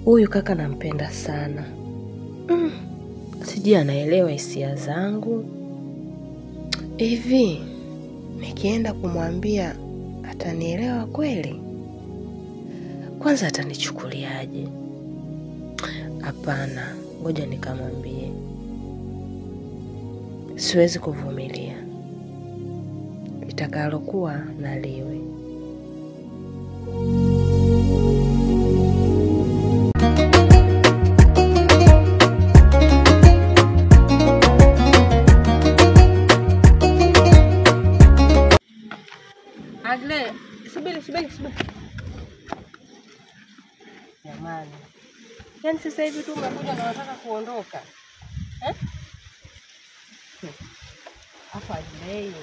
Huyu kaka nampenda sana. Sijui anaelewa hisia zangu. Hivi nikienda kumwambia atanielewa kweli? Kwanza atanichukuliaje? Hapana, ngoja nikamwambie. Siwezi kuvumilia. Itakalokuwa na liwe. Agle, subiri. Jamani. Yaani sasa hivi tu umekuja na unataka kuondoka. Hapa Agle.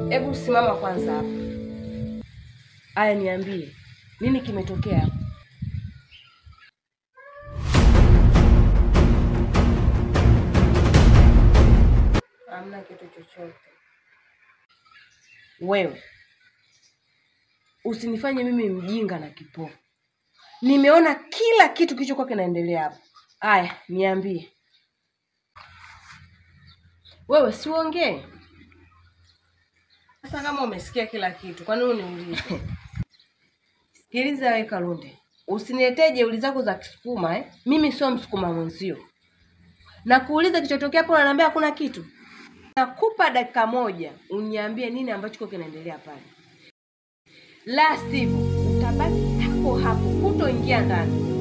Hebu simama kwanza hapa. Aya, niambie. Nini kimetokea hapa? Hamna kitu chochote. Wewe usinifanye mimi mjinga na kipofu. Nimeona kila kitu kilichokuwa kinaendelea hapa. Aya, niambie. Wewe siongee. Sasa kama umesikia kila kitu, kwa nini uniulize? Sikiliza wewe Kalunde. Usiniletee jeuri zako za Kisukuma Mimi sio Msukuma mwenzio. Na kuuliza kichotokea hapo unaniambia hakuna kitu. Nakupa dakika moja uniambie nini ambacho kiko kinaendelea pale. La sivyo utabaki hapo hapo, hutoingia ndani.